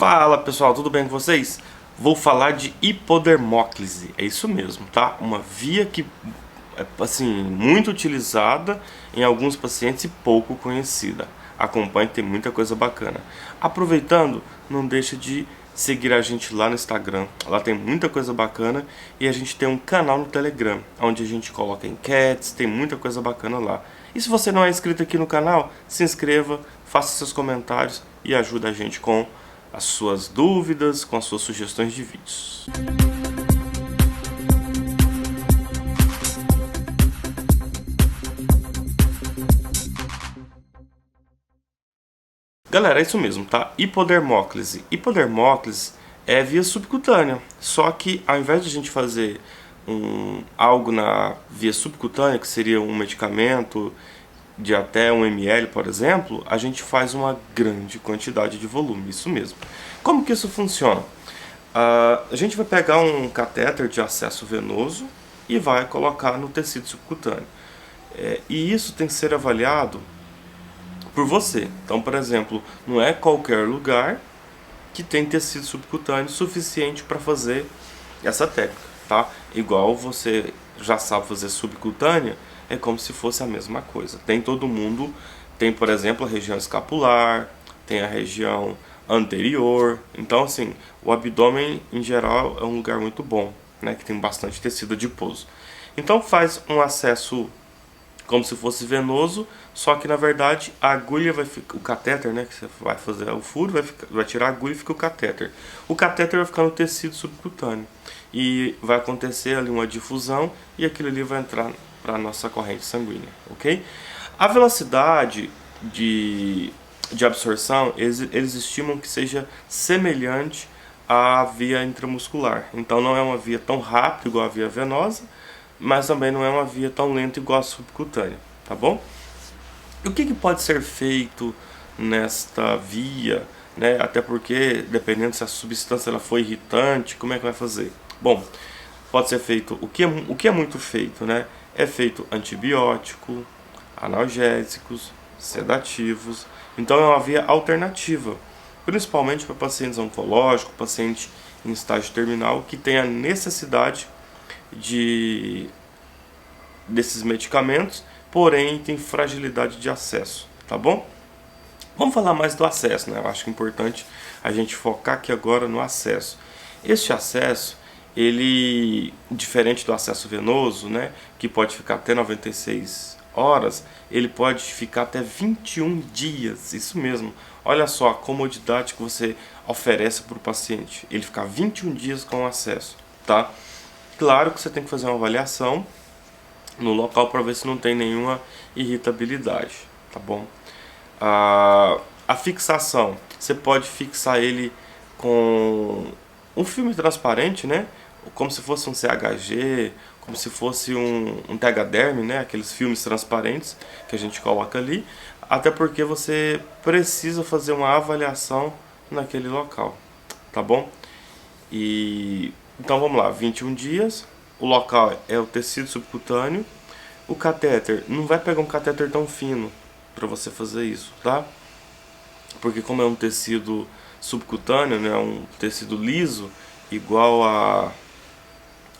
Fala pessoal, tudo bem com vocês? Vou falar de hipodermólise, é isso mesmo, tá? Uma via que é assim, muito utilizada em alguns pacientes e pouco conhecida. Acompanhe, tem muita coisa bacana. Aproveitando, não deixa de seguir a gente lá no Instagram, lá tem muita coisa bacana e a gente tem um canal no Telegram, onde a gente coloca enquetes, tem muita coisa bacana lá. E se você não é inscrito aqui no canal, se inscreva, faça seus comentários e ajuda a gente com as suas dúvidas, com as suas sugestões de vídeos. Galera, é isso mesmo, tá? Hipodermólise. Hipodermólise é via subcutânea, só que ao invés de a gente fazer algo na via subcutânea, que seria um medicamento de até 1 ml, por exemplo, a gente faz uma grande quantidade de volume, isso mesmo. Como que isso funciona? A gente vai pegar um catéter de acesso venoso e vai colocar no tecido subcutâneo. E isso tem que ser avaliado por você. Então, por exemplo, não é qualquer lugar que tem tecido subcutâneo suficiente para fazer essa técnica, tá? Igual você já sabe fazer subcutânea, é como se fosse a mesma coisa. Tem todo mundo, tem por exemplo a região escapular, tem a região anterior. Então assim, o abdômen em geral é um lugar muito bom, né, que tem bastante tecido adiposo. Então faz um acesso como se fosse venoso, só que na verdade a agulha vai ficar, o catéter, né, que você vai fazer o furo, vai tirar a agulha e fica o catéter. O catéter vai ficar no tecido subcutâneo e vai acontecer ali uma difusão e aquilo ali vai entrar para a nossa corrente sanguínea, ok? A velocidade de absorção, eles estimam que seja semelhante à via intramuscular. Então não é uma via tão rápida igual a via venosa, mas também não é uma via tão lenta igual a subcutânea, tá bom? E o que pode ser feito nesta via, né? Até porque, dependendo se a substância ela for irritante, como é que vai fazer? Bom, pode ser feito, o que é muito feito, né? É feito antibiótico, analgésicos, sedativos. Então é uma via alternativa, principalmente para pacientes oncológicos, paciente em estágio terminal que tem a necessidade desses medicamentos, porém tem fragilidade de acesso, tá bom? Vamos falar mais do acesso, né? Eu acho que é importante a gente focar aqui agora no acesso. Este acesso, ele, diferente do acesso venoso, né, que pode ficar até 96 horas, ele pode ficar até 21 dias, isso mesmo. Olha só a comodidade que você oferece para o paciente, ele ficar 21 dias com acesso, tá? Claro que você tem que fazer uma avaliação no local para ver se não tem nenhuma irritabilidade, tá bom? A fixação, você pode fixar ele com um filme transparente, né? Como se fosse um CHG, como se fosse um Tegaderm, né? Aqueles filmes transparentes que a gente coloca ali, até porque você precisa fazer uma avaliação naquele local, tá bom? E então vamos lá, 21 dias, o local é o tecido subcutâneo, o catéter, não vai pegar um catéter tão fino para você fazer isso, tá? Porque como é um tecido subcutâneo, né, um tecido liso, igual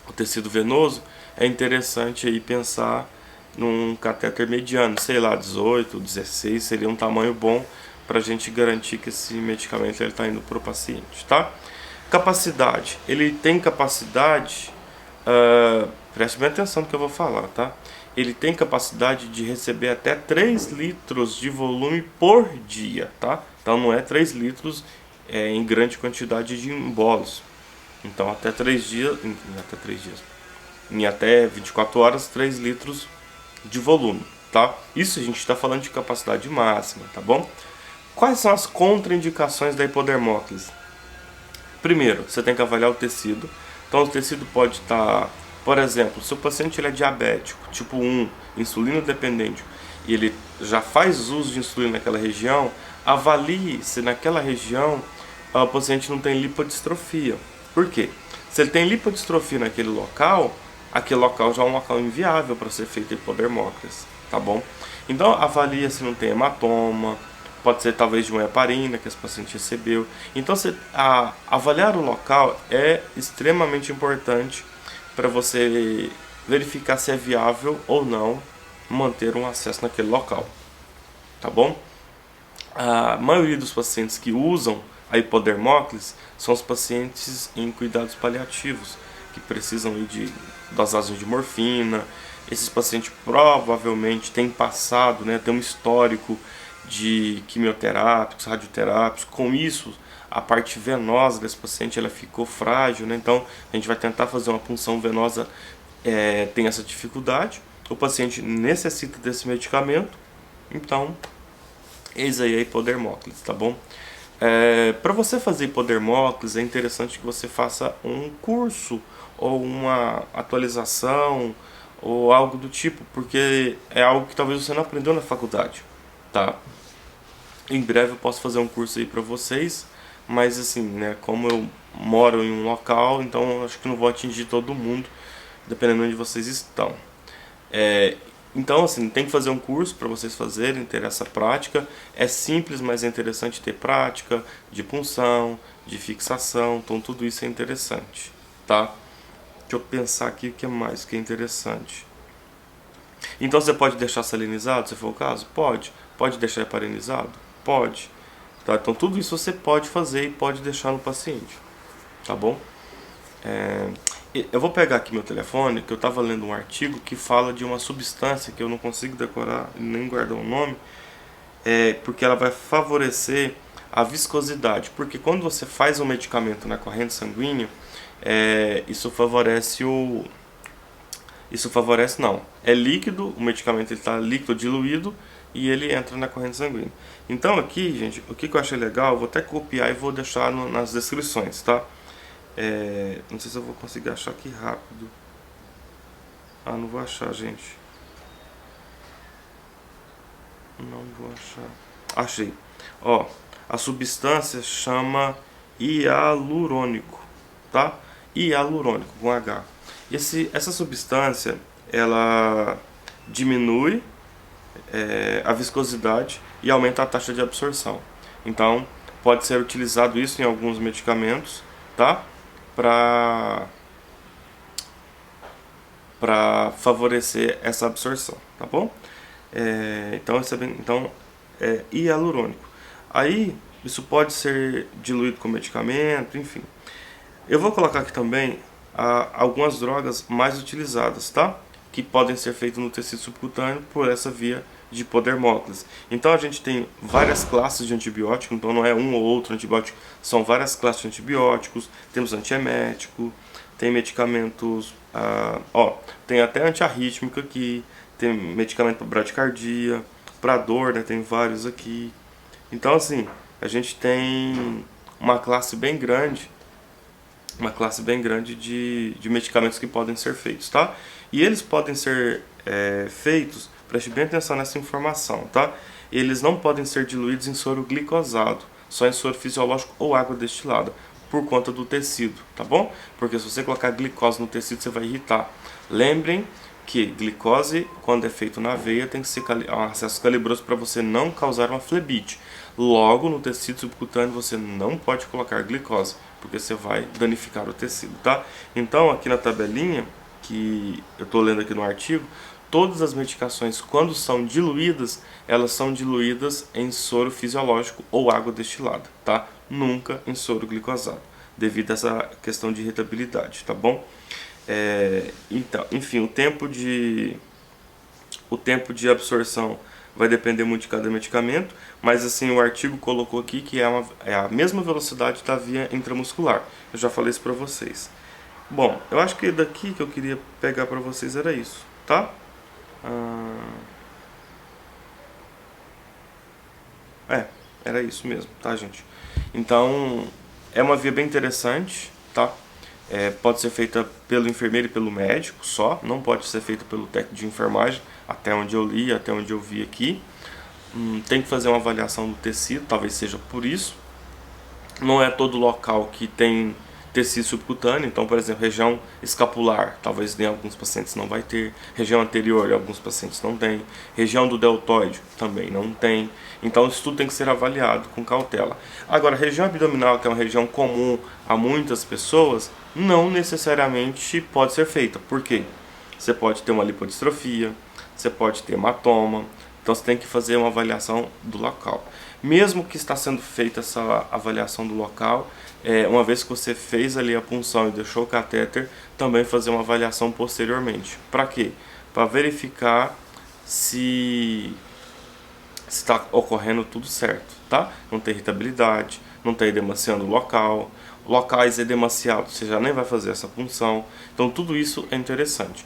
o tecido venoso, é interessante aí pensar num catéter mediano, sei lá, 18, 16, seria um tamanho bom para a gente garantir que esse medicamento está indo para o paciente, tá? Capacidade, ele tem capacidade, preste bem atenção no que eu vou falar, tá? Ele tem capacidade de receber até 3 litros de volume por dia, tá? Então não é 3 litros em grande quantidade de embolos. Então até 3 dias, em até 24 horas, 3 litros de volume, tá? Isso a gente está falando de capacidade máxima, tá bom? Quais são as contraindicações da hipodermólise? Primeiro, você tem que avaliar o tecido. Então o tecido pode estar, por exemplo, se o paciente ele é diabético, tipo 1, insulino dependente, e ele já faz uso de insulina naquela região, avalie se naquela região o paciente não tem lipodistrofia. Por quê? Se ele tem lipodistrofia naquele local, aquele local já é um local inviável para ser feita hipodermólise, tá bom? Então avalia se não tem hematoma, pode ser talvez de uma heparina que esse paciente recebeu. Então, avaliar o local é extremamente importante para você verificar se é viável ou não manter um acesso naquele local, tá bom? A maioria dos pacientes que usam a hipodermóclise são os pacientes em cuidados paliativos, que precisam ir de dosagem de morfina. Esses pacientes provavelmente têm passado, né, têm um histórico de quimioterápicos, radioterápicos. Com isso, a parte venosa desse paciente ela ficou frágil, né? Então a gente vai tentar fazer uma punção venosa, tem essa dificuldade. O paciente necessita desse medicamento, então eis aí a hipodermóclise, tá bom? Para você fazer hipodermóclise é interessante que você faça um curso ou uma atualização ou algo do tipo, porque é algo que talvez você não aprendeu na faculdade, tá? Em breve eu posso fazer um curso aí para vocês, mas assim, né, como eu moro em um local, então acho que não vou atingir todo mundo, dependendo de onde vocês estão. Então, assim, tem que fazer um curso para vocês fazerem, ter essa prática. É simples, mas é interessante ter prática de punção, de fixação, então tudo isso é interessante, tá? Deixa eu pensar aqui o que mais que é interessante. Então você pode deixar salinizado, se for o caso? Pode. Pode deixar heparinizado? Pode. Tá? Então tudo isso você pode fazer e pode deixar no paciente, tá bom? Eu vou pegar aqui meu telefone, que eu estava lendo um artigo que fala de uma substância que eu não consigo decorar nem guardar o nome, porque ela vai favorecer a viscosidade, porque quando você faz um medicamento na corrente sanguínea, isso favorece não, é líquido, o medicamento está líquido, diluído, e ele entra na corrente sanguínea. Então aqui, gente, o que eu achei legal, eu vou até copiar e vou deixar nas descrições, tá? Não sei se eu vou conseguir achar aqui rápido. Não vou achar, gente. Não vou achar. Achei. Ó, a substância chama hialurônico, tá? Hialurônico, com H. Essa substância, ela diminui a viscosidade e aumenta a taxa de absorção. Então, pode ser utilizado isso em alguns medicamentos, tá? Para favorecer essa absorção, tá bom? Então é hialurônico. Aí isso pode ser diluído com medicamento, enfim. Eu vou colocar aqui também algumas drogas mais utilizadas, tá? Que podem ser feitas no tecido subcutâneo por essa via de hipodermóclise. Então a gente tem várias classes de antibióticos, então não é um ou outro antibiótico, são várias classes de antibióticos. Temos antiemético, tem medicamentos, tem até antiarrítmico aqui, tem medicamento para bradicardia, para dor, né, tem vários aqui. Então assim, a gente tem uma classe bem grande de medicamentos que podem ser feitos, tá? E eles podem ser feitos, preste bem atenção nessa informação, tá? Eles não podem ser diluídos em soro glicosado, só em soro fisiológico ou água destilada, por conta do tecido, tá bom? Porque se você colocar glicose no tecido, você vai irritar. Lembrem que glicose, quando é feito na veia, tem que ser um acesso calibroso para você não causar uma flebite. Logo, no tecido subcutâneo, você não pode colocar glicose, porque você vai danificar o tecido, tá? Então, aqui na tabelinha, que eu estou lendo aqui no artigo, todas as medicações, quando são diluídas, elas são diluídas em soro fisiológico ou água destilada, tá? Nunca em soro glicosado, devido a essa questão de irritabilidade, tá bom? Então, enfim, o tempo de absorção vai depender muito de cada medicamento, mas assim, o artigo colocou aqui que é a mesma velocidade da via intramuscular. Eu já falei isso pra vocês. Bom, eu acho que daqui que eu queria pegar pra vocês era isso, tá? Era isso mesmo, tá, gente? Então, é uma via bem interessante, tá? Pode ser feita pelo enfermeiro e pelo médico só, não pode ser feita pelo técnico de enfermagem, até onde eu li, até onde eu vi aqui. Tem que fazer uma avaliação do tecido, talvez seja por isso. Não é todo local que tem tecido subcutâneo, então, por exemplo, região escapular, talvez em alguns pacientes não vai ter, região anterior, em alguns pacientes não tem, região do deltoide também não tem, então isso tudo tem que ser avaliado com cautela. Agora, região abdominal, que é uma região comum a muitas pessoas, não necessariamente pode ser feita. Por quê? Você pode ter uma lipodistrofia, você pode ter hematoma, então você tem que fazer uma avaliação do local. Mesmo que está sendo feita essa avaliação do local, uma vez que você fez ali a punção e deixou o catéter, também fazer uma avaliação posteriormente. Para quê? Para verificar se está ocorrendo tudo certo, tá? Não tem irritabilidade, não tem edemaciando o local, locais edemaciados, você já nem vai fazer essa punção. Então tudo isso é interessante.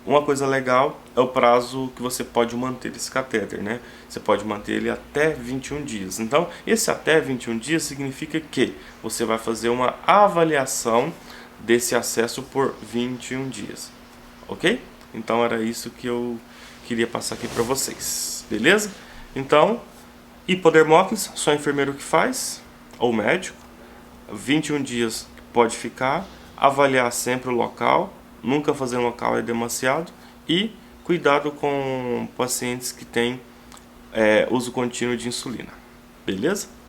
Uma coisa legal é o prazo que você pode manter esse catéter, né? Você pode manter ele até 21 dias. Então, esse até 21 dias significa que você vai fazer uma avaliação desse acesso por 21 dias, ok? Então era isso que eu queria passar aqui para vocês, beleza? Então, hipodermóclise, só enfermeiro que faz, ou médico. 21 dias pode ficar, avaliar sempre o local, nunca fazer um local edemaciado e cuidado com pacientes que têm uso contínuo de insulina, beleza?